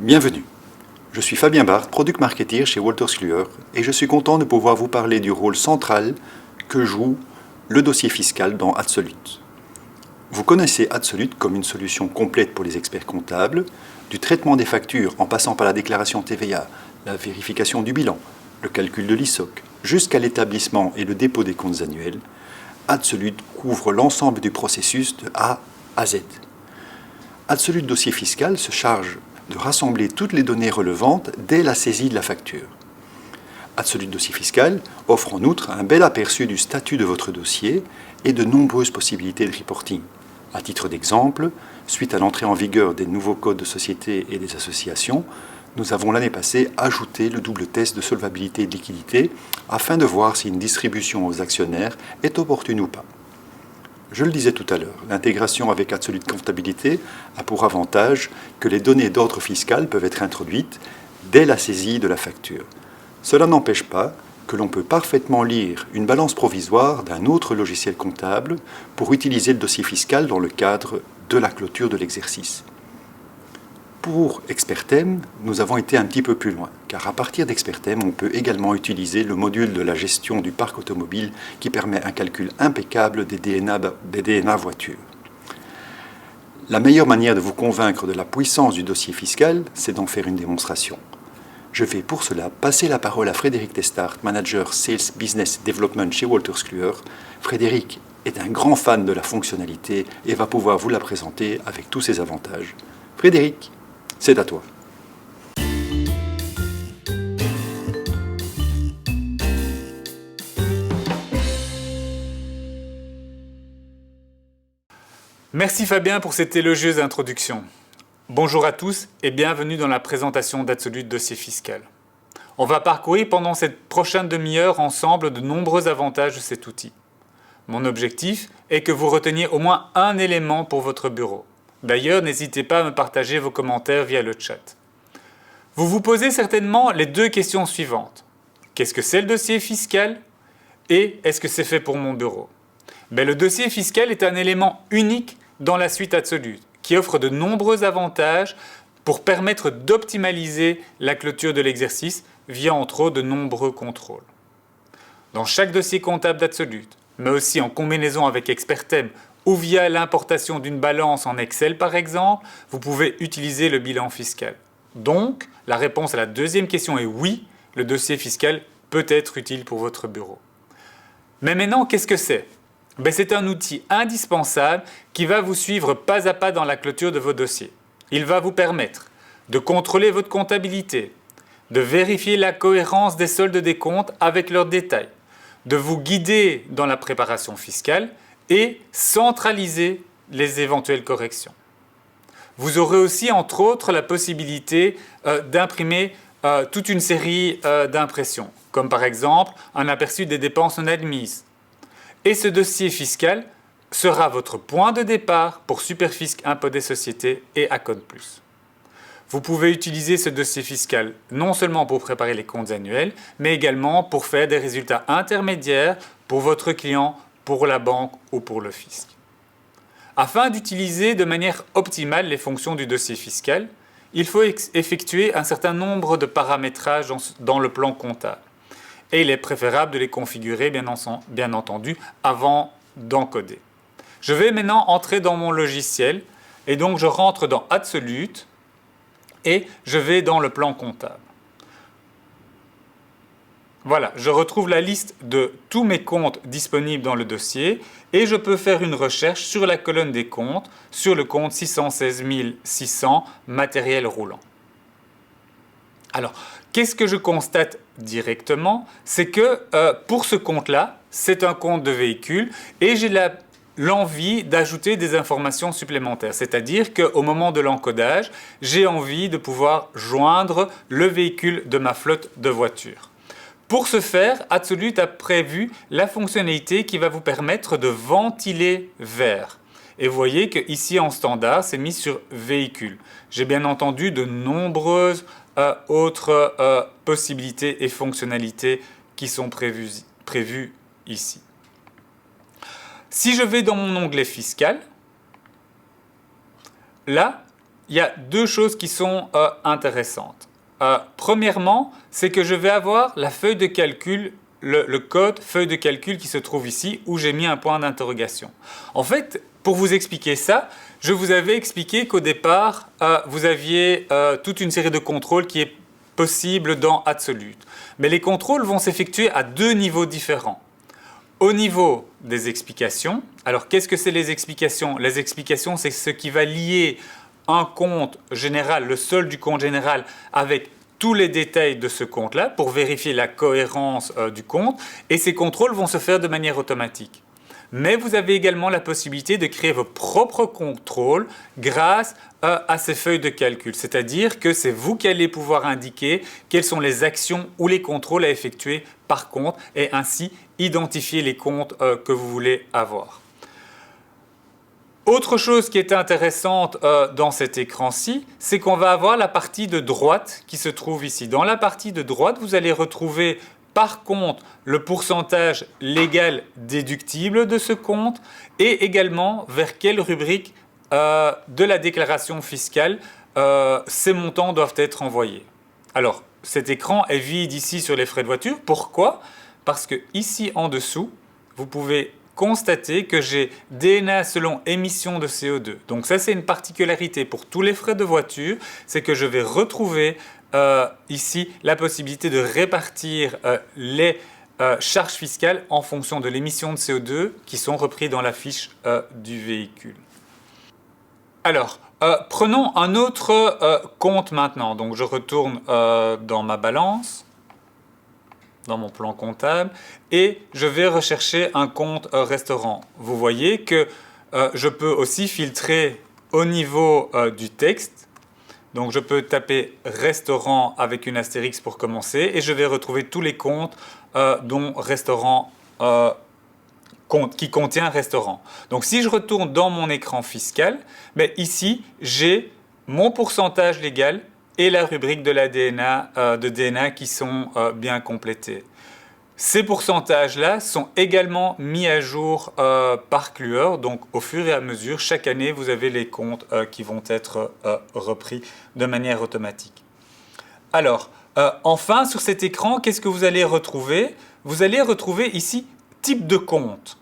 Bienvenue, je suis Fabien Barthes, Product Marketer chez Wolters Kluwer et je suis content de pouvoir vous parler du rôle central que joue le dossier fiscal dans Absolute. Vous connaissez Absolute comme une solution complète pour les experts comptables, du traitement des factures en passant par la déclaration TVA, la vérification du bilan, le calcul de l'ISOC, jusqu'à l'établissement et le dépôt des comptes annuels. Absolute couvre l'ensemble du processus de A à Z. Absolute Dossier Fiscal se charge de rassembler toutes les données relevantes dès la saisie de la facture. Absolute Dossier Fiscal offre en outre un bel aperçu du statut de votre dossier et de nombreuses possibilités de reporting. À titre d'exemple, suite à l'entrée en vigueur des nouveaux codes de société et des associations, nous avons l'année passée ajouté le double test de solvabilité et de liquidité afin de voir si une distribution aux actionnaires est opportune ou pas. Je le disais tout à l'heure, l'intégration avec Absolute Comptabilité a pour avantage que les données d'ordre fiscal peuvent être introduites dès la saisie de la facture. Cela n'empêche pas que l'on peut parfaitement lire une balance provisoire d'un autre logiciel comptable pour utiliser le dossier fiscal dans le cadre de la clôture de l'exercice. Pour Expertem, nous avons été un petit peu plus loin, car à partir d'Expertem, on peut également utiliser le module de la gestion du parc automobile qui permet un calcul impeccable des DNA voitures. La meilleure manière de vous convaincre de la puissance du dossier fiscal, c'est d'en faire une démonstration. Je vais pour cela passer la parole à Frédéric Testart, manager Sales Business Development chez Wolters Kluwer. Frédéric est un grand fan de la fonctionnalité et va pouvoir vous la présenter avec tous ses avantages. Frédéric, c'est à toi. Merci Fabien pour cette élogieuse introduction. Bonjour à tous et bienvenue dans la présentation d'Absolute Dossier Fiscal. On va parcourir pendant cette prochaine demi-heure ensemble de nombreux avantages de cet outil. Mon objectif est que vous reteniez au moins un élément pour votre bureau. D'ailleurs, n'hésitez pas à me partager vos commentaires via le chat. Vous vous posez certainement les deux questions suivantes. Qu'est-ce que c'est le dossier fiscal et est-ce que c'est fait pour mon bureau? Le dossier fiscal est un élément unique dans la suite Absolute qui offre de nombreux avantages pour permettre d'optimaliser la clôture de l'exercice via entre autres de nombreux contrôles. Dans chaque dossier comptable d'Absolute, mais aussi en combinaison avec Expertem ou via l'importation d'une balance en Excel par exemple, vous pouvez utiliser le bilan fiscal. Donc, la réponse à la deuxième question est oui, le dossier fiscal peut être utile pour votre bureau. Mais maintenant, qu'est-ce que c'est? C'est un outil indispensable qui va vous suivre pas à pas dans la clôture de vos dossiers. Il va vous permettre de contrôler votre comptabilité, de vérifier la cohérence des soldes des comptes avec leurs détails, de vous guider dans la préparation fiscale et centraliser les éventuelles corrections. Vous aurez aussi, entre autres, la possibilité d'imprimer toute une série d'impressions, comme par exemple un aperçu des dépenses non admises. Et ce dossier fiscal sera votre point de départ pour Superfisc Impôt des sociétés et Acon+. Vous pouvez utiliser ce dossier fiscal non seulement pour préparer les comptes annuels, mais également pour faire des résultats intermédiaires pour votre client, pour la banque ou pour le fisc. Afin d'utiliser de manière optimale les fonctions du dossier fiscal, il faut effectuer un certain nombre de paramétrages dans le plan comptable. Et il est préférable de les configurer, bien entendu, avant d'encoder. Je vais maintenant entrer dans mon logiciel et donc je rentre dans Absolute et je vais dans le plan comptable. Voilà, je retrouve la liste de tous mes comptes disponibles dans le dossier et je peux faire une recherche sur la colonne des comptes, sur le compte 616 600 matériel roulant. Alors, qu'est-ce que je constate directement? C'est que pour ce compte-là, c'est un compte de véhicule et j'ai l'envie d'ajouter des informations supplémentaires. C'est-à-dire qu'au moment de l'encodage, j'ai envie de pouvoir joindre le véhicule de ma flotte de voitures. Pour ce faire, Absolute a prévu la fonctionnalité qui va vous permettre de ventiler vers. Et vous voyez qu'ici en standard, c'est mis sur véhicule. J'ai bien entendu de nombreuses autres possibilités et fonctionnalités qui sont prévues ici. Si je vais dans mon onglet fiscal, là, il y a deux choses qui sont intéressantes. Premièrement, c'est que je vais avoir la feuille de calcul, le code feuille de calcul qui se trouve ici, où j'ai mis un point d'interrogation. En fait, pour vous expliquer ça, je vous avais expliqué qu'au départ, vous aviez toute une série de contrôles qui est possible dans Absolute. Mais les contrôles vont s'effectuer à deux niveaux différents. Au niveau des explications, alors qu'est-ce que c'est les explications? Les explications, c'est ce qui va lier un compte général, le solde du compte général, avec tous les détails de ce compte-là pour vérifier la cohérence du compte. Et ces contrôles vont se faire de manière automatique. Mais vous avez également la possibilité de créer vos propres contrôles grâce à ces feuilles de calcul. C'est-à-dire que c'est vous qui allez pouvoir indiquer quelles sont les actions ou les contrôles à effectuer par compte et ainsi identifier les comptes que vous voulez avoir. Autre chose qui est intéressante dans cet écran-ci, c'est qu'on va avoir la partie de droite qui se trouve ici. Dans la partie de droite, vous allez retrouver par compte le pourcentage légal déductible de ce compte et également vers quelle rubrique de la déclaration fiscale ces montants doivent être envoyés. Alors, cet écran est vide ici sur les frais de voiture. Pourquoi? Parce que ici en dessous, vous pouvez constater que j'ai DNA selon émission de CO2. Donc ça, c'est une particularité pour tous les frais de voiture, c'est que je vais retrouver ici la possibilité de répartir les charges fiscales en fonction de l'émission de CO2 qui sont repris dans la fiche du véhicule. Alors, prenons un autre compte maintenant. Donc je retourne dans ma balance, dans mon plan comptable, et je vais rechercher un compte restaurant. Vous voyez que je peux aussi filtrer au niveau du texte. Donc je peux taper restaurant avec une astérix pour commencer et je vais retrouver tous les comptes dont restaurant qui contient restaurant. Donc si je retourne dans mon écran fiscal, ici j'ai mon pourcentage légal et la rubrique de la DNA qui sont bien complétés. Ces pourcentages-là sont également mis à jour par Kluwer, donc au fur et à mesure, chaque année, vous avez les comptes qui vont être repris de manière automatique. Alors, enfin, sur cet écran, qu'est-ce que vous allez retrouver? Vous allez retrouver ici type de compte.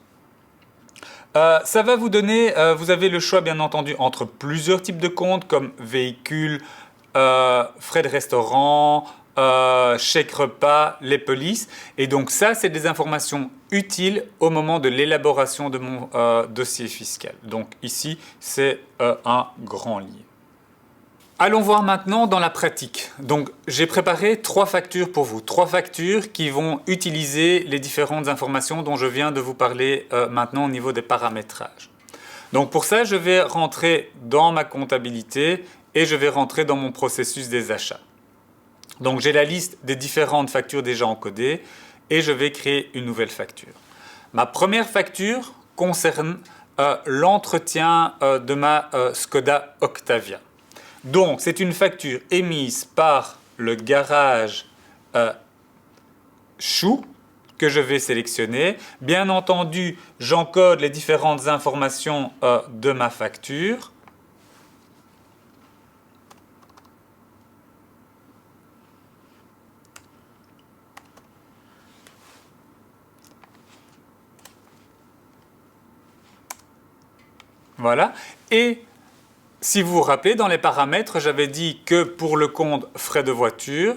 Ça va vous donner, vous avez le choix bien entendu entre plusieurs types de comptes comme véhicule, frais de restaurant, chèque repas, les polices. Et donc ça, c'est des informations utiles au moment de l'élaboration de mon dossier fiscal. Donc ici, c'est un grand livre. Allons voir maintenant dans la pratique. Donc j'ai préparé 3 factures pour vous. 3 factures qui vont utiliser les différentes informations dont je viens de vous parler maintenant au niveau des paramétrages. Donc pour ça, je vais rentrer dans ma comptabilité et je vais rentrer dans mon processus des achats. Donc j'ai la liste des différentes factures déjà encodées et je vais créer une nouvelle facture. Ma première facture concerne l'entretien de ma Skoda Octavia. Donc c'est une facture émise par le garage Chou que je vais sélectionner. Bien entendu, j'encode les différentes informations de ma facture. Voilà. Et si vous vous rappelez, dans les paramètres, j'avais dit que pour le compte frais de voiture,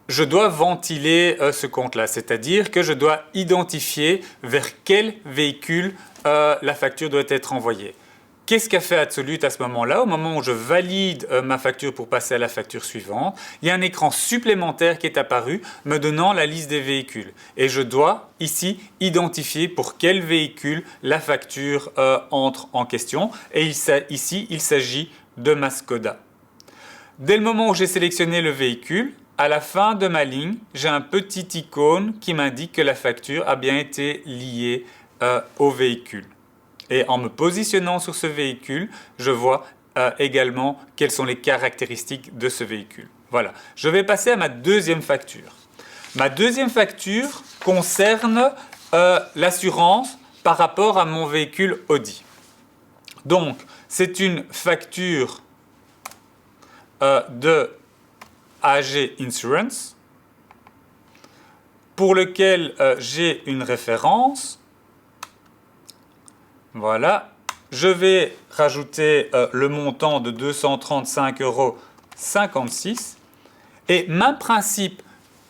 je dois ventiler ce compte-là, c'est-à-dire que je dois identifier vers quel véhicule la facture doit être envoyée. Qu'est-ce qu'a fait Absolute à ce moment-là? Au moment où je valide ma facture pour passer à la facture suivante, il y a un écran supplémentaire qui est apparu me donnant la liste des véhicules. Et je dois ici identifier pour quel véhicule la facture entre en question. Et ici, il s'agit de ma Skoda. Dès le moment où j'ai sélectionné le véhicule, à la fin de ma ligne, j'ai un petit icône qui m'indique que la facture a bien été liée au véhicule. Et en me positionnant sur ce véhicule, je vois également quelles sont les caractéristiques de ce véhicule. Voilà, je vais passer à ma deuxième facture. Ma deuxième facture concerne l'assurance par rapport à mon véhicule Audi. Donc, c'est une facture de AG Insurance, pour lequel j'ai une référence. Voilà. Je vais rajouter le montant de 235,56 €. Et même principe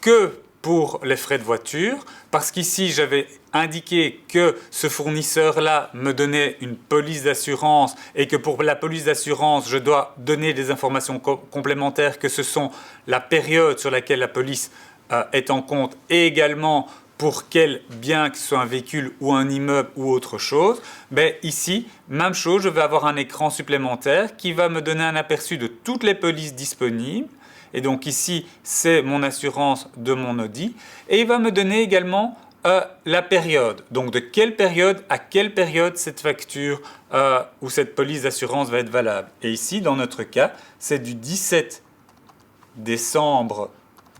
que pour les frais de voiture, parce qu'ici j'avais indiqué que ce fournisseur-là me donnait une police d'assurance et que pour la police d'assurance, je dois donner des informations complémentaires que ce sont la période sur laquelle la police est en compte et également pour quel bien, que ce soit un véhicule ou un immeuble ou autre chose. Ben ici, même chose, je vais avoir un écran supplémentaire qui va me donner un aperçu de toutes les polices disponibles. Et donc ici, c'est mon assurance de mon Audi. Et il va me donner également la période. Donc de quelle période à quelle période cette facture ou cette police d'assurance va être valable. Et ici, dans notre cas, c'est du 17 décembre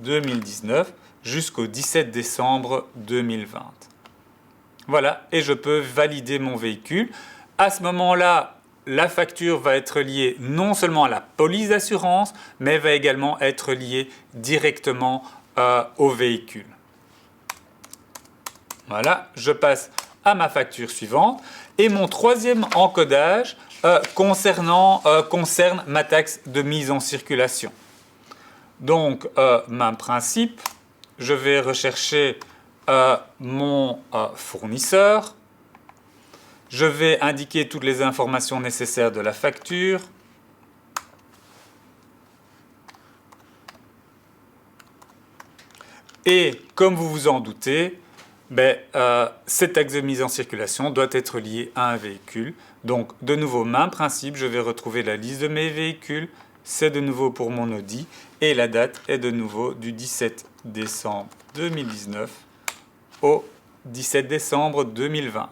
2019 jusqu'au 17 décembre 2020. Voilà, et je peux valider mon véhicule. À ce moment-là, la facture va être liée non seulement à la police d'assurance, mais va également être liée directement au véhicule. Voilà, je passe à ma facture suivante. Et mon troisième encodage concerne ma taxe de mise en circulation. Donc, même principe, je vais rechercher mon fournisseur. Je vais indiquer toutes les informations nécessaires de la facture. Et comme vous vous en doutez, cette taxe de mise en circulation doit être liée à un véhicule. Donc, de nouveau, même principe, je vais retrouver la liste de mes véhicules. C'est de nouveau pour mon Audi. Et la date est de nouveau du 17 décembre 2019 au 17 décembre 2020.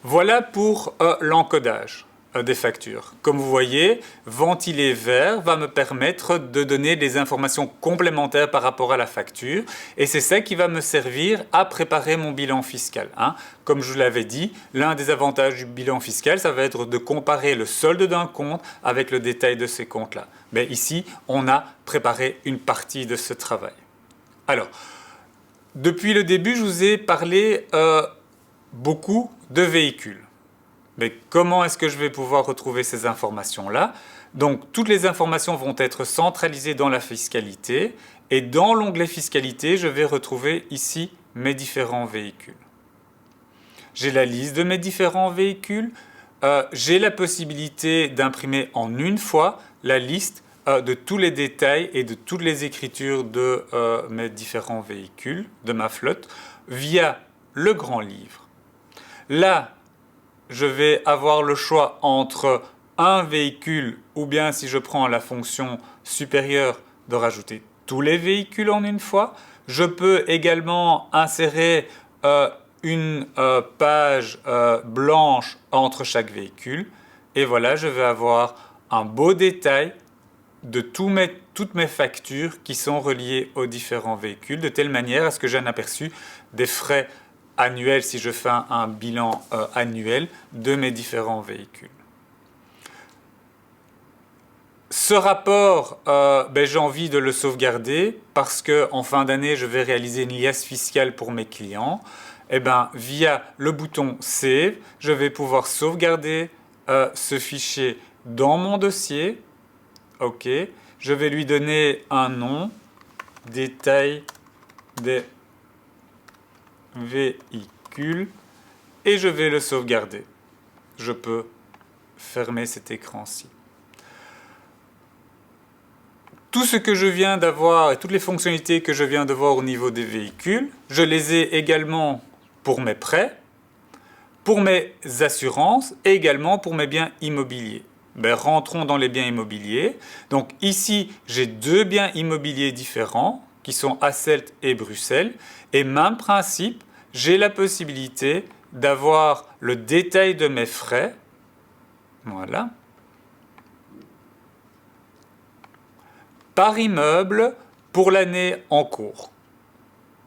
Voilà pour l'encodage des factures. Comme vous voyez, ventiler vert va me permettre de donner des informations complémentaires par rapport à la facture et c'est ça qui va me servir à préparer mon bilan fiscal. Comme je vous l'avais dit, l'un des avantages du bilan fiscal, ça va être de comparer le solde d'un compte avec le détail de ces comptes-là. Mais ici, on a préparé une partie de ce travail. Alors, depuis le début, je vous ai parlé beaucoup de véhicules. Mais comment est-ce que je vais pouvoir retrouver ces informations-là? Donc, toutes les informations vont être centralisées dans la fiscalité et dans l'onglet fiscalité, je vais retrouver ici mes différents véhicules. J'ai la liste de mes différents véhicules. J'ai la possibilité d'imprimer en une fois la liste de tous les détails et de toutes les écritures de mes différents véhicules, de ma flotte, via le grand livre. Là, je vais avoir le choix entre un véhicule ou bien si je prends la fonction supérieure de rajouter tous les véhicules en une fois. Je peux également insérer une page blanche entre chaque véhicule. Et voilà, je vais avoir un beau détail de toutes mes factures qui sont reliées aux différents véhicules, de telle manière à ce que j'ai un aperçu des frais annuel si je fais un bilan annuel de mes différents véhicules. Ce rapport, j'ai envie de le sauvegarder parce qu'en fin d'année, je vais réaliser une liasse fiscale pour mes clients. Via le bouton Save, je vais pouvoir sauvegarder ce fichier dans mon dossier. OK. Je vais lui donner un nom, détail des véhicule et je vais le sauvegarder. Je peux fermer cet écran-ci. Tout ce que je viens d'avoir et toutes les fonctionnalités que je viens de voir au niveau des véhicules, je les ai également pour mes prêts, pour mes assurances et également pour mes biens immobiliers. Rentrons dans les biens immobiliers. Donc ici, j'ai deux biens immobiliers différents qui sont Hasselt et Bruxelles. Et même principe, j'ai la possibilité d'avoir le détail de mes frais. Voilà. Par immeuble pour l'année en cours.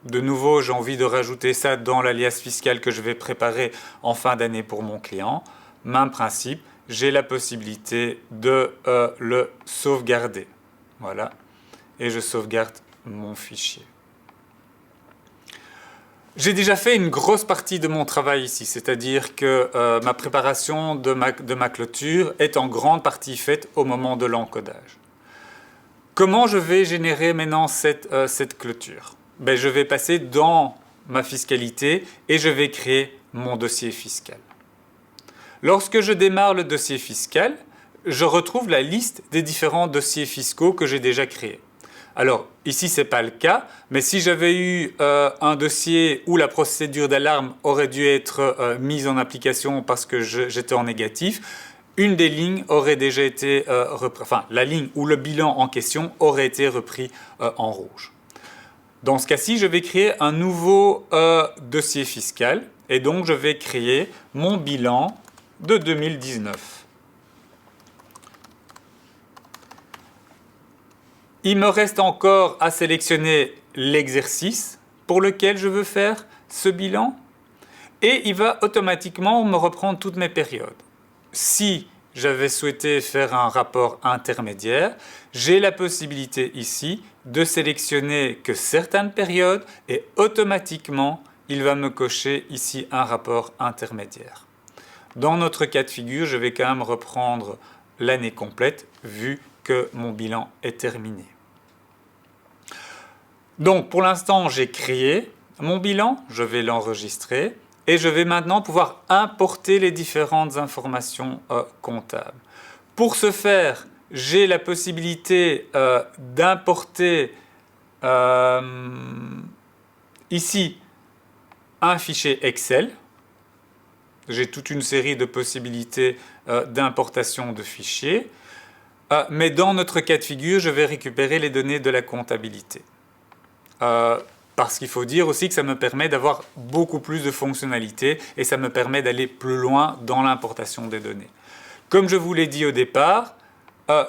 De nouveau, j'ai envie de rajouter ça dans l'alias fiscal que je vais préparer en fin d'année pour mon client. Même principe, j'ai la possibilité de le sauvegarder. Voilà. Et je sauvegarde mon fichier. J'ai déjà fait une grosse partie de mon travail ici, c'est-à-dire que ma préparation de ma clôture est en grande partie faite au moment de l'encodage. Comment je vais générer maintenant cette clôture? Je vais passer dans ma fiscalité et je vais créer mon dossier fiscal. Lorsque je démarre le dossier fiscal, je retrouve la liste des différents dossiers fiscaux que j'ai déjà créés. Alors, ici, ce n'est pas le cas, mais si j'avais eu un dossier où la procédure d'alarme aurait dû être mise en application parce que j'étais en négatif, une des lignes aurait déjà été la ligne ou le bilan en question aurait été repris en rouge. Dans ce cas-ci, je vais créer un nouveau dossier fiscal et donc je vais créer mon bilan de 2019. Il me reste encore à sélectionner l'exercice pour lequel je veux faire ce bilan et il va automatiquement me reprendre toutes mes périodes. Si j'avais souhaité faire un rapport intermédiaire, j'ai la possibilité ici de sélectionner que certaines périodes et automatiquement, il va me cocher ici un rapport intermédiaire. Dans notre cas de figure, je vais quand même reprendre l'année complète vu que mon bilan est terminé. Donc pour l'instant, j'ai créé mon bilan, je vais l'enregistrer et je vais maintenant pouvoir importer les différentes informations comptables. Pour ce faire, j'ai la possibilité d'importer ici un fichier Excel. J'ai toute une série de possibilités d'importation de fichiers. Mais dans notre cas de figure, je vais récupérer les données de la comptabilité. Parce qu'il faut dire aussi que ça me permet d'avoir beaucoup plus de fonctionnalités et ça me permet d'aller plus loin dans l'importation des données. Comme je vous l'ai dit au départ,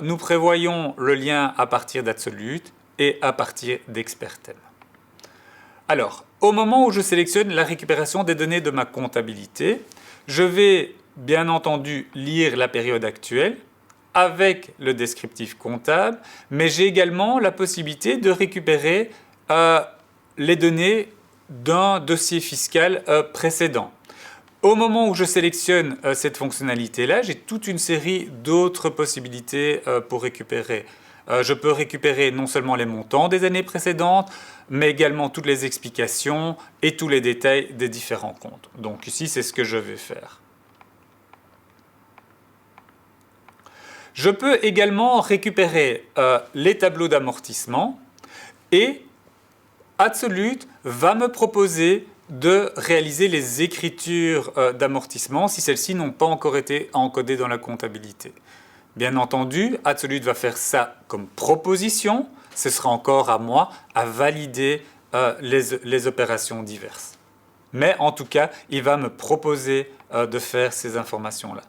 nous prévoyons le lien à partir d'Absolute et à partir d'Expertem. Alors, au moment où je sélectionne la récupération des données de ma comptabilité, je vais bien entendu lire la période actuelle avec le descriptif comptable, mais j'ai également la possibilité de récupérer les données d'un dossier fiscal précédent. Au moment où je sélectionne cette fonctionnalité-là, j'ai toute une série d'autres possibilités pour récupérer. Je peux récupérer non seulement les montants des années précédentes, mais également toutes les explications et tous les détails des différents comptes. Donc ici, c'est ce que je vais faire. Je peux également récupérer les tableaux d'amortissement et Absolute va me proposer de réaliser les écritures d'amortissement si celles-ci n'ont pas encore été encodées dans la comptabilité. Bien entendu, Absolute va faire ça comme proposition. Ce sera encore à moi à valider les opérations diverses. Mais en tout cas, il va me proposer de faire ces informations-là.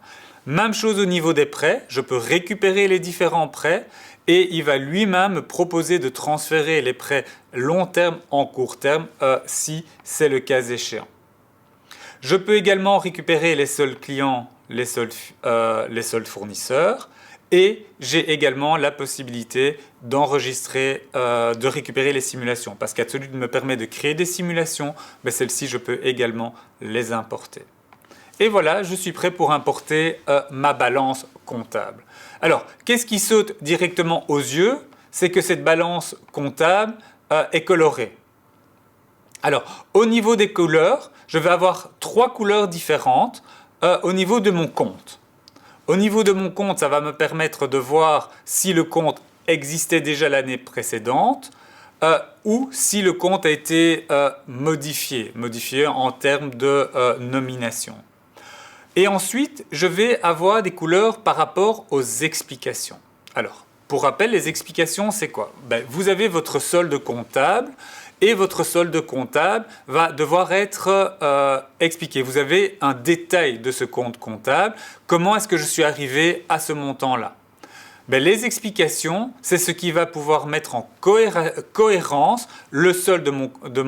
Même chose au niveau des prêts, je peux récupérer les différents prêts et il va lui-même me proposer de transférer les prêts long terme en court terme si c'est le cas échéant. Je peux également récupérer les soldes clients, les soldes fournisseurs et j'ai également la possibilité d'enregistrer, de récupérer les simulations parce qu'Absolute me permet de créer des simulations, mais celles-ci je peux également les importer. Et voilà, je suis prêt pour importer ma balance comptable. Alors, qu'est-ce qui saute directement aux yeux? C'est que cette balance comptable est colorée. Alors, au niveau des couleurs, je vais avoir 3 couleurs différentes au niveau de mon compte. Au niveau de mon compte, ça va me permettre de voir si le compte existait déjà l'année précédente ou si le compte a été modifié en termes de nomination. Et ensuite, je vais avoir des couleurs par rapport aux explications. Alors, pour rappel, les explications, c'est quoi? Vous avez votre solde comptable et votre solde comptable va devoir être expliqué. Vous avez un détail de ce compte comptable. Comment est-ce que je suis arrivé à ce montant-là? Les explications, c'est ce qui va pouvoir mettre en cohérence le solde de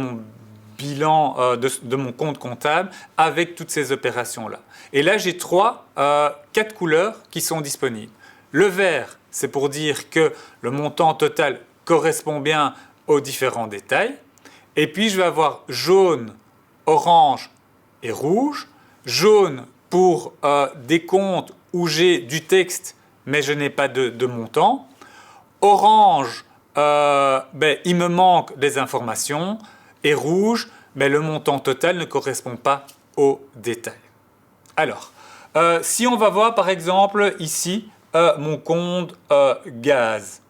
bilan de mon compte comptable avec toutes ces opérations-là. Et là, j'ai 4 couleurs qui sont disponibles. Le vert, c'est pour dire que le montant total correspond bien aux différents détails. Et puis, je vais avoir jaune, orange et rouge. Jaune pour des comptes où j'ai du texte, mais je n'ai pas de montant. Orange, il me manque des informations. Et rouge, le montant total ne correspond pas aux détails. Alors, si on va voir par exemple ici mon compte gaz.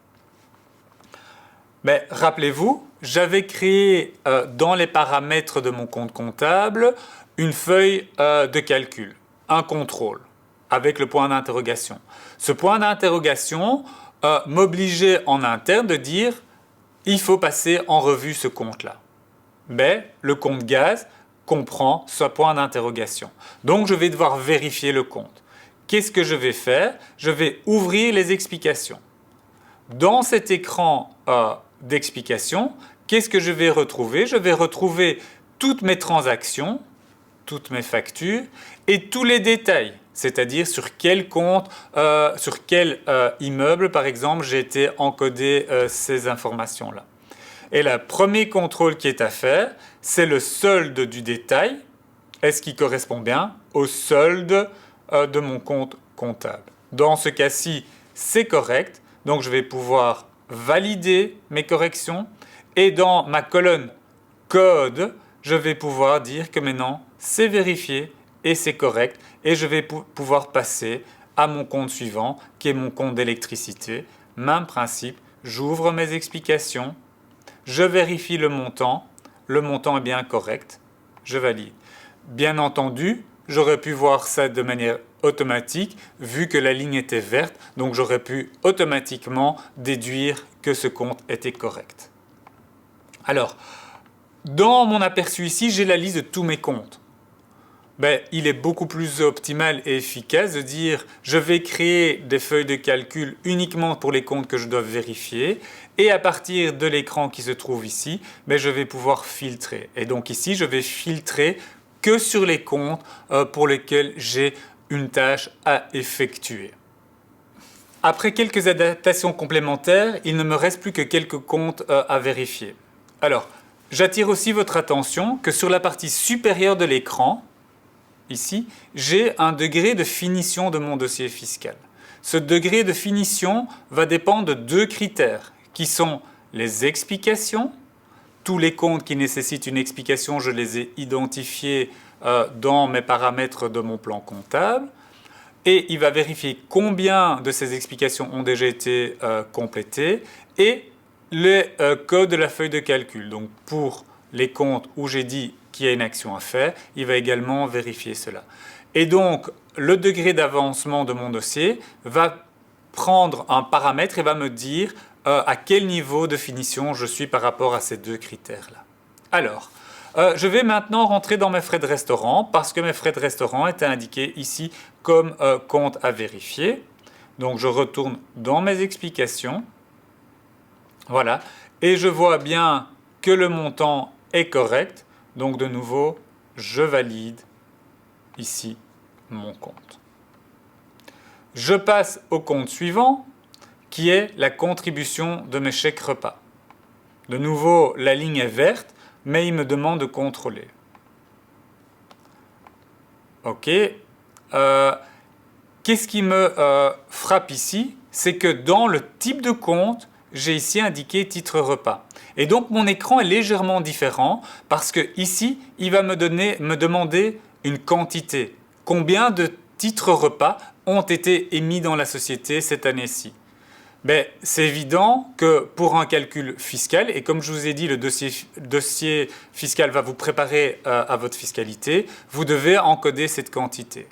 Rappelez-vous, j'avais créé dans les paramètres de mon compte comptable une feuille de calcul, un contrôle, avec le point d'interrogation. Ce point d'interrogation m'obligeait en interne de dire il faut passer en revue ce compte-là. Le compte gaz comprend ce point d'interrogation. Donc je vais devoir vérifier le compte. Qu'est-ce que je vais faire? Je vais ouvrir les explications. Dans cet écran d'explication, qu'est-ce que je vais retrouver? Je vais retrouver toutes mes transactions, toutes mes factures et tous les détails, c'est-à-dire sur quel compte, sur quel immeuble, par exemple, j'ai été encodé ces informations-là. Et le premier contrôle qui est à faire, c'est le solde du détail. Est-ce qu'il correspond bien au solde de mon compte comptable? Dans ce cas-ci, c'est correct. Donc, je vais pouvoir valider mes corrections. Et dans ma colonne code, je vais pouvoir dire que maintenant, c'est vérifié et c'est correct. Et je vais pouvoir passer à mon compte suivant, qui est mon compte d'électricité. Même principe, j'ouvre mes explications. Je vérifie le montant est bien correct, je valide. Bien entendu, j'aurais pu voir ça de manière automatique vu que la ligne était verte, donc j'aurais pu automatiquement déduire que ce compte était correct. Alors, dans mon aperçu ici, j'ai la liste de tous mes comptes. Il est beaucoup plus optimal et efficace de dire je vais créer des feuilles de calcul uniquement pour les comptes que je dois vérifier et à partir de l'écran qui se trouve ici, je vais pouvoir filtrer. Et donc ici, je vais filtrer que sur les comptes pour lesquels j'ai une tâche à effectuer. Après quelques adaptations complémentaires, il ne me reste plus que quelques comptes à vérifier. Alors, j'attire aussi votre attention que sur la partie supérieure de l'écran, ici, j'ai un degré de finition de mon dossier fiscal. Ce degré de finition va dépendre de 2 critères qui sont les explications. Tous les comptes qui nécessitent une explication, je les ai identifiés dans mes paramètres de mon plan comptable. Et il va vérifier combien de ces explications ont déjà été complétées et le code de la feuille de calcul. Donc pour les comptes où j'ai dit qu'il y a une action à faire, il va également vérifier cela. Et donc, le degré d'avancement de mon dossier va prendre un paramètre et va me dire à quel niveau de finition je suis par rapport à ces 2 critères-là. Alors, je vais maintenant rentrer dans mes frais de restaurant parce que mes frais de restaurant étaient indiqués ici comme compte à vérifier. Donc, je retourne dans mes explications. Voilà. Et je vois bien que le montant est correct. Donc de nouveau, je valide ici mon compte. Je passe au compte suivant, qui est la contribution de mes chèques repas. De nouveau, la ligne est verte, mais il me demande de contrôler. OK. Qu'est-ce qui me frappe ici? C'est que dans le type de compte, j'ai ici indiqué titre repas. Et donc mon écran est légèrement différent parce que ici, il va me demander une quantité. Combien de titres repas ont été émis dans la société cette année-ci? C'est évident que pour un calcul fiscal, et comme je vous ai dit, le dossier fiscal va vous préparer à votre fiscalité, vous devez encoder cette quantité.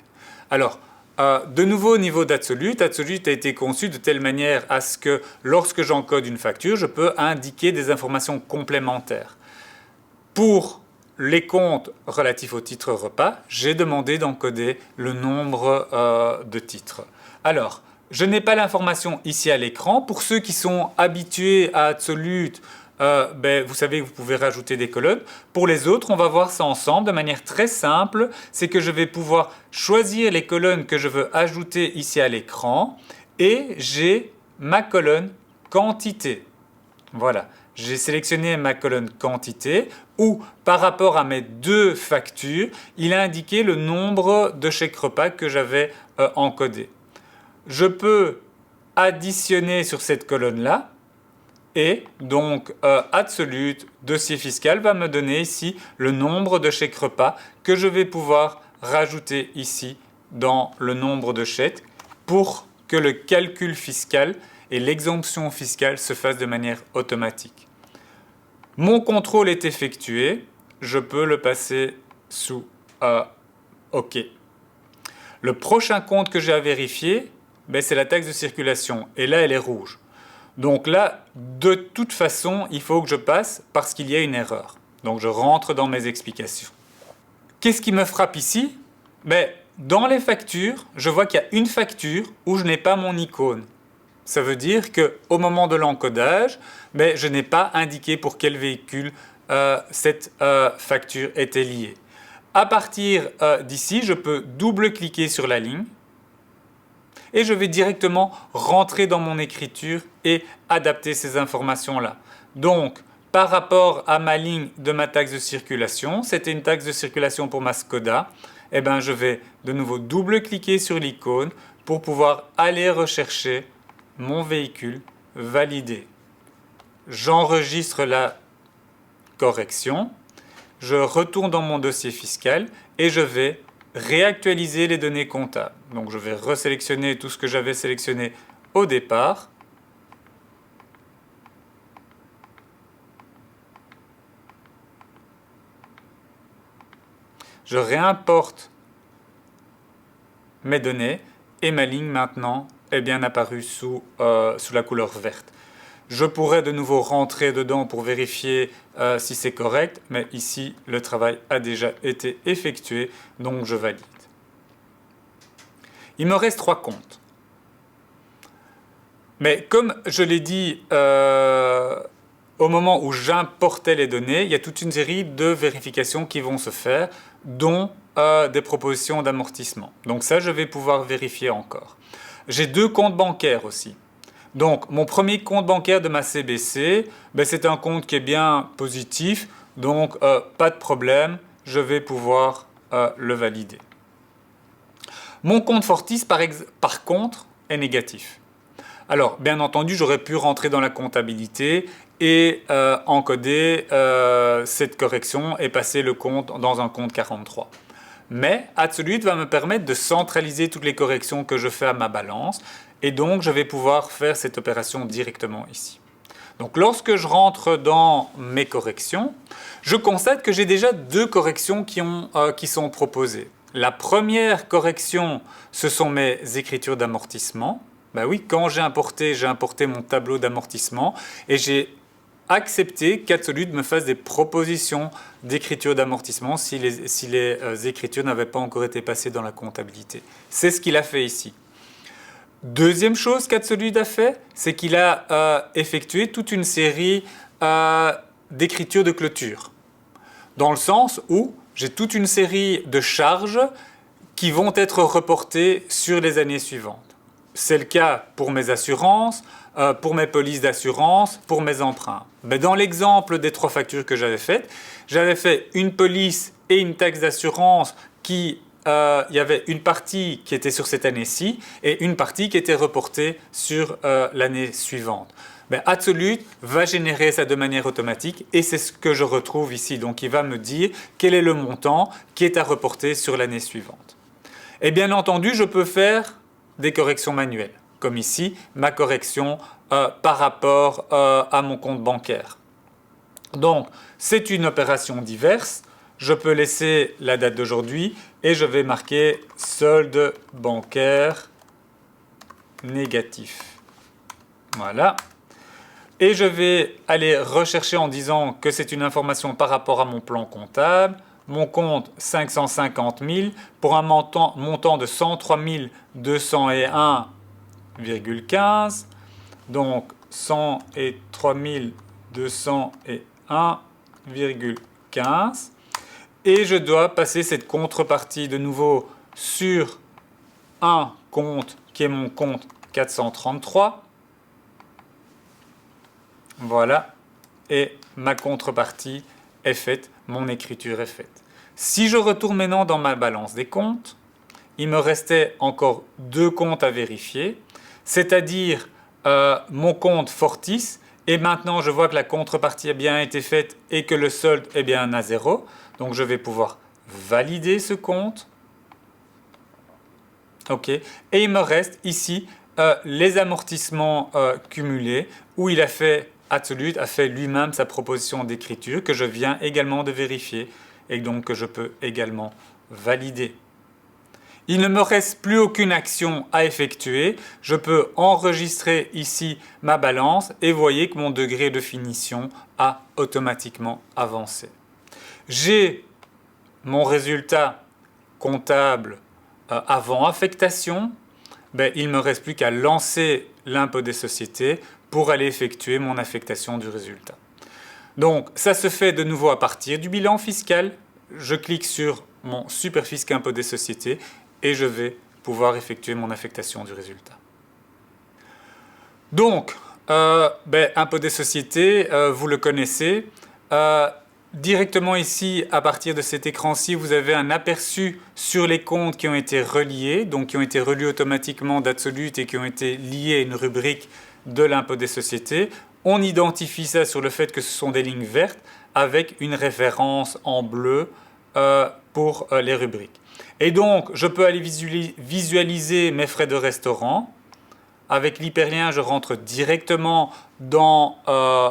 Alors, de nouveau au niveau d'Absolute, Absolute a été conçu de telle manière à ce que lorsque j'encode une facture, je peux indiquer des informations complémentaires. Pour les comptes relatifs au titre repas, j'ai demandé d'encoder le nombre de titres. Alors, je n'ai pas l'information ici à l'écran. Pour ceux qui sont habitués à Absolute, vous savez que vous pouvez rajouter des colonnes. Pour les autres, on va voir ça ensemble de manière très simple. C'est que je vais pouvoir choisir les colonnes que je veux ajouter ici à l'écran et j'ai ma colonne quantité. Voilà, j'ai sélectionné ma colonne quantité où par rapport à mes deux factures, il a indiqué le nombre de chèques repas que j'avais encodé. Je peux additionner sur cette colonne-là. Et donc, Absolute, dossier fiscal, va me donner ici le nombre de chèques repas que je vais pouvoir rajouter ici dans le nombre de chèques pour que le calcul fiscal et l'exemption fiscale se fassent de manière automatique. Mon contrôle est effectué, je peux le passer sous OK. Le prochain compte que j'ai à vérifier, c'est la taxe de circulation et là elle est rouge. Donc là, de toute façon, il faut que je passe parce qu'il y a une erreur. Donc je rentre dans mes explications. Qu'est-ce qui me frappe ici? Dans les factures, je vois qu'il y a une facture où je n'ai pas mon icône. Ça veut dire qu'au moment de l'encodage, je n'ai pas indiqué pour quel véhicule cette facture était liée. À partir d'ici, je peux double-cliquer sur la ligne. Et je vais directement rentrer dans mon écriture et adapter ces informations-là. Donc, par rapport à ma ligne de ma taxe de circulation, c'était une taxe de circulation pour ma Skoda, je vais de nouveau double-cliquer sur l'icône pour pouvoir aller rechercher mon véhicule validé. J'enregistre la correction, je retourne dans mon dossier fiscal et je vais réactualiser les données comptables. Donc je vais resélectionner tout ce que j'avais sélectionné au départ. Je réimporte mes données et ma ligne maintenant est bien apparue sous la couleur verte. Je pourrais de nouveau rentrer dedans pour vérifier si c'est correct, mais ici, le travail a déjà été effectué, donc je valide. Il me reste 3 comptes. Mais comme je l'ai dit au moment où j'importais les données, il y a toute une série de vérifications qui vont se faire, dont des propositions d'amortissement. Donc ça, je vais pouvoir vérifier encore. J'ai 2 comptes bancaires aussi. Donc, mon premier compte bancaire de ma CBC, c'est un compte qui est bien positif, donc pas de problème, je vais pouvoir le valider. Mon compte Fortis, par contre, est négatif. Alors, bien entendu, j'aurais pu rentrer dans la comptabilité et encoder cette correction et passer le compte dans un compte 43. Mais Absolute va me permettre de centraliser toutes les corrections que je fais à ma balance et donc je vais pouvoir faire cette opération directement ici. Donc lorsque je rentre dans mes corrections, je constate que j'ai déjà 2 corrections qui sont proposées. La première correction, ce sont mes écritures d'amortissement. Oui, quand j'ai importé mon tableau d'amortissement et j'ai accepter qu'Absolute me fasse des propositions d'écriture d'amortissement si les écritures n'avaient pas encore été passées dans la comptabilité. C'est ce qu'il a fait ici. Deuxième chose qu'Absolute a fait, c'est qu'il a effectué toute une série d'écritures de clôture. Dans le sens où j'ai toute une série de charges qui vont être reportées sur les années suivantes. C'est le cas pour mes assurances, pour mes polices d'assurance, pour mes emprunts. Dans l'exemple des 3 factures que j'avais fait une police et une taxe d'assurance qui, il y avait une partie qui était sur cette année-ci et une partie qui était reportée sur l'année suivante. Absolute va générer ça de manière automatique et c'est ce que je retrouve ici. Donc il va me dire quel est le montant qui est à reporter sur l'année suivante. Et bien entendu, je peux faire des corrections manuelles, comme ici, ma correction par rapport à mon compte bancaire. Donc, c'est une opération diverse. Je peux laisser la date d'aujourd'hui et je vais marquer solde bancaire négatif. Voilà. Et je vais aller rechercher en disant que c'est une information par rapport à mon plan comptable. Mon compte 550 000 pour un montant de 103 201,15. Donc 103 201,15 et je dois passer cette contrepartie de nouveau sur un compte qui est mon compte 433. Voilà, et ma contrepartie est faite, mon écriture est faite. Si je retourne maintenant dans ma balance des comptes, il me restait encore deux comptes à vérifier, c'est-à-dire mon compte Fortis, et maintenant je vois que la contrepartie a bien été faite et que le solde est bien à 0. Donc je vais pouvoir valider ce compte. OK. Et il me reste ici les amortissements cumulés où il a fait Absolute, a fait lui-même sa proposition d'écriture que je viens également de vérifier et donc que je peux également valider. Il ne me reste plus aucune action à effectuer. Je peux enregistrer ici ma balance et vous voyez que mon degré de finition a automatiquement avancé. J'ai mon résultat comptable avant affectation. Il ne me reste plus qu'à lancer l'impôt des sociétés pour aller effectuer mon affectation du résultat. Donc ça se fait de nouveau à partir du bilan fiscal. Je clique sur mon superfisc impôt des sociétés et je vais pouvoir effectuer mon affectation du résultat. Donc, impôt des sociétés, vous le connaissez. Directement ici, à partir de cet écran-ci, vous avez un aperçu sur les comptes qui ont été reliés, donc qui ont été relus automatiquement d'Absolute et qui ont été liés à une rubrique de l'impôt des sociétés. On identifie ça sur le fait que ce sont des lignes vertes avec une référence en bleu pour les rubriques. Et donc, je peux aller visualiser mes frais de restaurant. Avec l'hyperlien, je rentre directement dans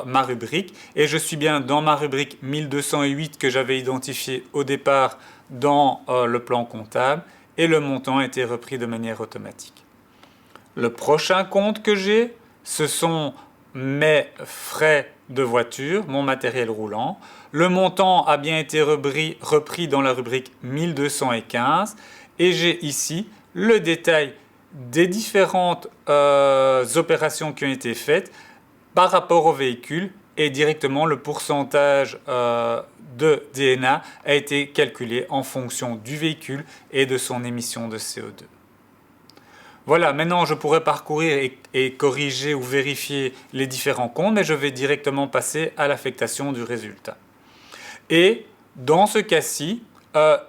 ma rubrique et je suis bien dans ma rubrique 1208 que j'avais identifiée au départ dans le plan comptable et le montant a été repris de manière automatique. Le prochain compte que j'ai, ce sont mes frais de voiture, mon matériel roulant. Le montant a bien été repris dans la rubrique 1215 et j'ai ici le détail des différentes opérations qui ont été faites par rapport au véhicule et directement le pourcentage de DNA a été calculé en fonction du véhicule et de son émission de CO2. Voilà, maintenant je pourrais parcourir et corriger ou vérifier les différents comptes, mais je vais directement passer à l'affectation du résultat. Et dans ce cas-ci,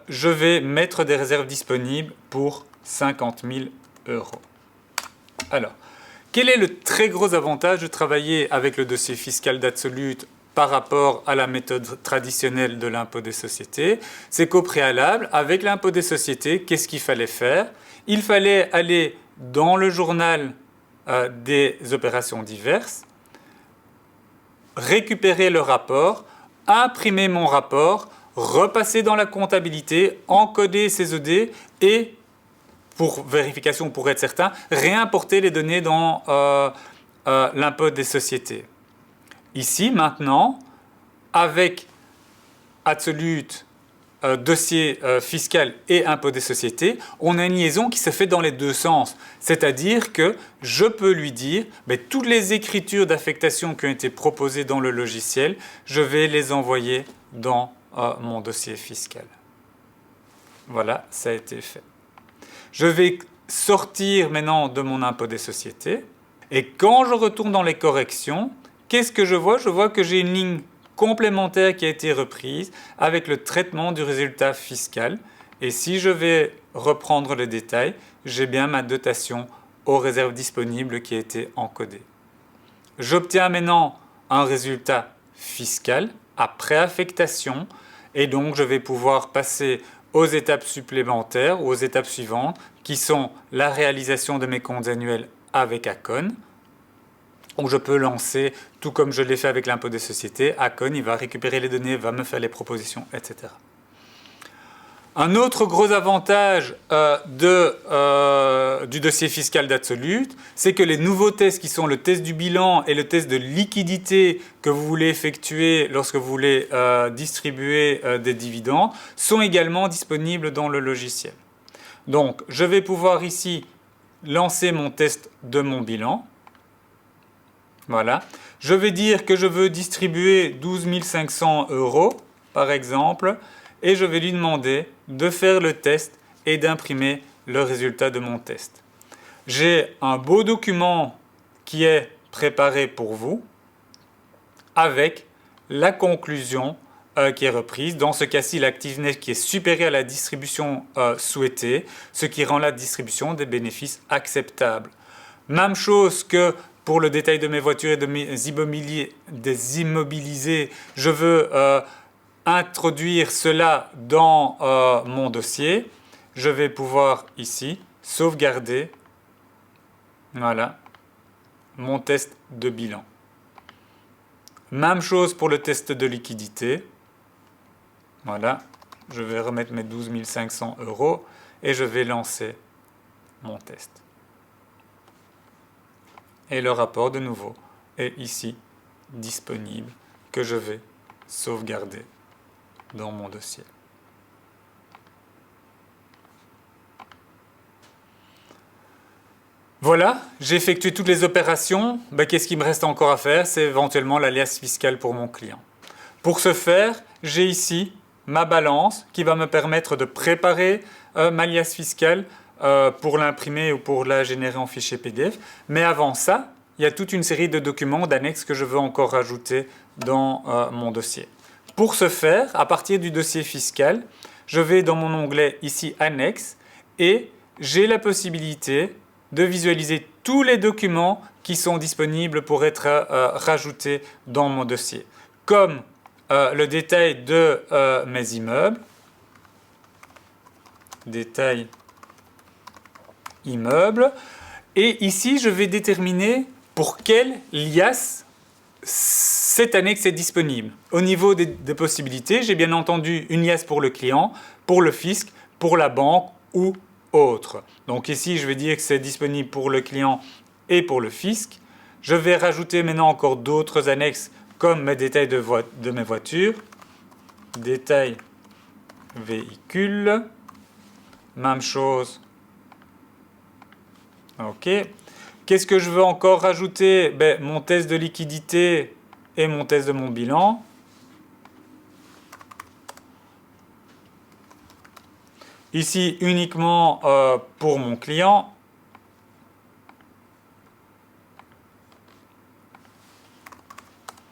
je vais mettre des réserves disponibles pour 50 000 €. Alors, quel est le très gros avantage de travailler avec le dossier fiscal d'Absolute par rapport à la méthode traditionnelle de l'impôt des sociétés? C'est qu'au préalable, avec l'impôt des sociétés, qu'est-ce qu'il fallait faire? Il fallait aller dans le journal des opérations diverses, récupérer le rapport, imprimer mon rapport, repasser dans la comptabilité, encoder ces OD et, pour vérification, pour être certain, réimporter les données dans l'impôt des sociétés. Ici, maintenant, avec Absolute, dossier fiscal et impôt des sociétés, on a une liaison qui se fait dans les deux sens. C'est-à-dire que je peux lui dire, toutes les écritures d'affectation qui ont été proposées dans le logiciel, je vais les envoyer dans mon dossier fiscal. Voilà, ça a été fait. Je vais sortir maintenant de mon impôt des sociétés. Et quand je retourne dans les corrections, qu'est-ce que je vois? Je vois que j'ai une ligne complémentaire qui a été reprise avec le traitement du résultat fiscal. Et si je vais reprendre le détail, j'ai bien ma dotation aux réserves disponibles qui a été encodée. J'obtiens maintenant un résultat fiscal après affectation et donc je vais pouvoir passer aux étapes supplémentaires ou aux étapes suivantes qui sont la réalisation de mes comptes annuels avec Acon, où je peux lancer, tout comme je l'ai fait avec l'impôt des sociétés, Acon, il va récupérer les données, va me faire les propositions, etc. Un autre gros avantage du dossier fiscal d'Absolute, c'est que les nouveaux tests qui sont le test du bilan et le test de liquidité que vous voulez effectuer lorsque vous voulez distribuer des dividendes sont également disponibles dans le logiciel. Donc, je vais pouvoir ici lancer mon test de mon bilan. Voilà. Je vais dire que je veux distribuer 12 500 €, par exemple, et je vais lui demander de faire le test et d'imprimer le résultat de mon test. J'ai un beau document qui est préparé pour vous avec la conclusion qui est reprise. Dans ce cas-ci, l'activeness qui est supérieure à la distribution souhaitée, ce qui rend la distribution des bénéfices acceptable. Même chose que pour le détail de mes voitures et de mes immobilisés, je veux introduire cela dans mon dossier. Je vais pouvoir ici sauvegarder, voilà, mon test de bilan. Même chose pour le test de liquidité. Voilà, je vais remettre mes 12 500 € et je vais lancer mon test. Et le rapport de nouveau est ici disponible que je vais sauvegarder dans mon dossier. Voilà, j'ai effectué toutes les opérations. Qu'est-ce qu'il me reste encore à faire? C'est éventuellement l'alias fiscal pour mon client. Pour ce faire, j'ai ici ma balance qui va me permettre de préparer ma liasse fiscale pour l'imprimer ou pour la générer en fichier PDF. Mais avant ça, il y a toute une série de documents, d'annexes que je veux encore rajouter dans mon dossier. Pour ce faire, à partir du dossier fiscal, je vais dans mon onglet ici Annexes et j'ai la possibilité de visualiser tous les documents qui sont disponibles pour être rajoutés dans mon dossier. Comme le détail de mes immeubles, détail immeuble, et ici je vais déterminer pour quelle liasse cette annexe est disponible. Au niveau des possibilités, j'ai bien entendu une liasse pour le client, pour le fisc, pour la banque ou autre. Donc ici, je vais dire que c'est disponible pour le client et pour le fisc. Je vais rajouter maintenant encore d'autres annexes comme mes détails de mes voitures, détail véhicule, même chose. Ok. Qu'est-ce que je veux encore rajouter? Mon test de liquidité et mon test de mon bilan. Ici, uniquement pour mon client.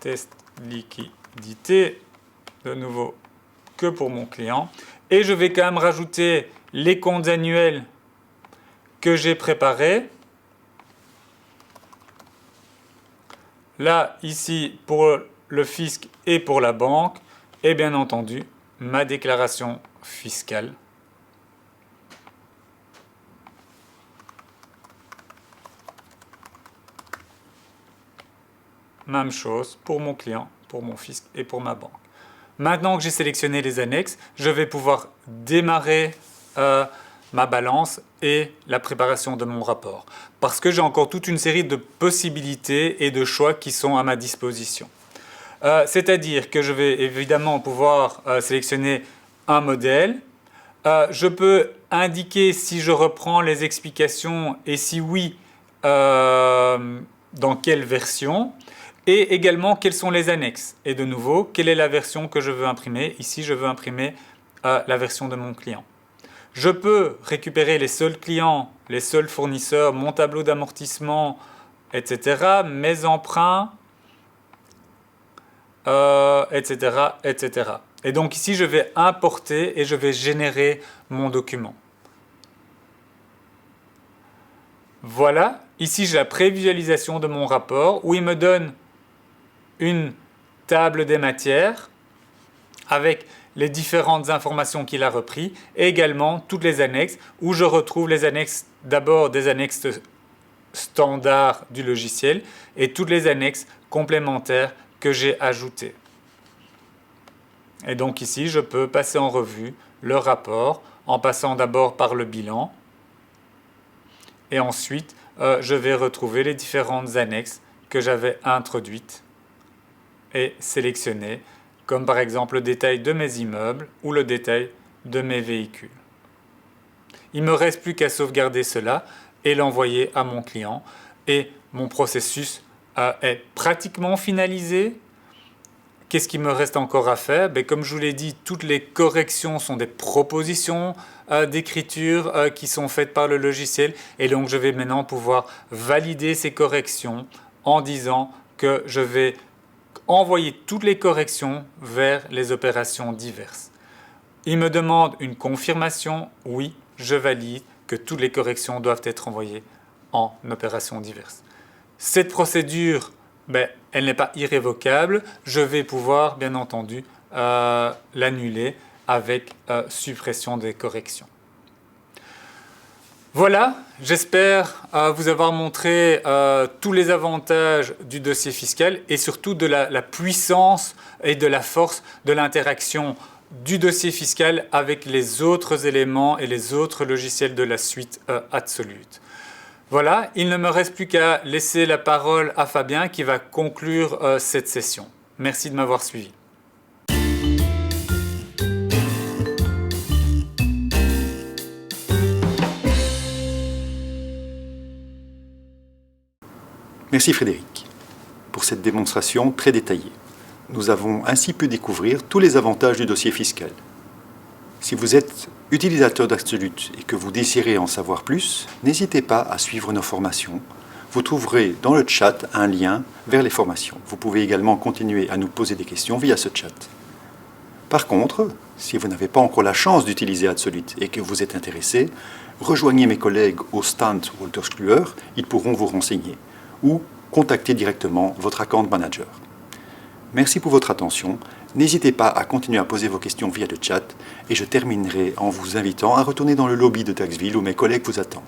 Test liquidité, de nouveau, que pour mon client. Et je vais quand même rajouter les comptes annuels que j'ai préparés. Là, ici, pour le fisc et pour la banque. Et bien entendu, ma déclaration fiscale. Même chose pour mon client, pour mon fisc et pour ma banque. Maintenant que j'ai sélectionné les annexes, je vais pouvoir démarrer ma balance et la préparation de mon rapport. Parce que j'ai encore toute une série de possibilités et de choix qui sont à ma disposition. C'est-à-dire que je vais évidemment pouvoir sélectionner un modèle. Je peux indiquer si je reprends les explications et si oui, dans quelle version. Et également, quelles sont les annexes? Et de nouveau, quelle est la version que je veux imprimer? Ici, je veux imprimer la version de mon client. Je peux récupérer les seuls clients, les seuls fournisseurs, mon tableau d'amortissement, etc., mes emprunts, etc., etc. Et donc ici, je vais importer et je vais générer mon document. Voilà, ici j'ai la prévisualisation de mon rapport où il me donne une table des matières avec les différentes informations qu'il a reprises et également toutes les annexes où je retrouve les annexes, d'abord des annexes standards du logiciel et toutes les annexes complémentaires que j'ai ajoutées. Et donc ici, je peux passer en revue le rapport en passant d'abord par le bilan et ensuite je vais retrouver les différentes annexes que j'avais introduites et sélectionnées, comme par exemple le détail de mes immeubles ou le détail de mes véhicules. Il ne me reste plus qu'à sauvegarder cela et l'envoyer à mon client et mon processus est pratiquement finalisé. Qu'est-ce qu'il me reste encore à faire? Comme je vous l'ai dit, toutes les corrections sont des propositions d'écriture qui sont faites par le logiciel. Et donc, je vais maintenant pouvoir valider ces corrections en disant que je vais envoyer toutes les corrections vers les opérations diverses. Il me demande une confirmation. Oui, je valide que toutes les corrections doivent être envoyées en opérations diverses. Cette procédure, elle n'est pas irrévocable. Je vais pouvoir, bien entendu, l'annuler avec suppression des corrections. Voilà, j'espère vous avoir montré tous les avantages du dossier fiscal et surtout de la puissance et de la force de l'interaction du dossier fiscal avec les autres éléments et les autres logiciels de la suite Adsolute. Voilà, il ne me reste plus qu'à laisser la parole à Fabien qui va conclure cette session. Merci de m'avoir suivi. Merci Frédéric pour cette démonstration très détaillée. Nous avons ainsi pu découvrir tous les avantages du dossier fiscal. Si vous êtes utilisateur d'Adsolute et que vous désirez en savoir plus, n'hésitez pas à suivre nos formations. Vous trouverez dans le chat un lien vers les formations. Vous pouvez également continuer à nous poser des questions via ce chat. Par contre, si vous n'avez pas encore la chance d'utiliser Adsolute et que vous êtes intéressé, rejoignez mes collègues au stand Wolters Kluwer, ils pourront vous renseigner, ou contactez directement votre account manager. Merci pour votre attention. N'hésitez pas à continuer à poser vos questions via le chat et je terminerai en vous invitant à retourner dans le lobby de Taxville où mes collègues vous attendent.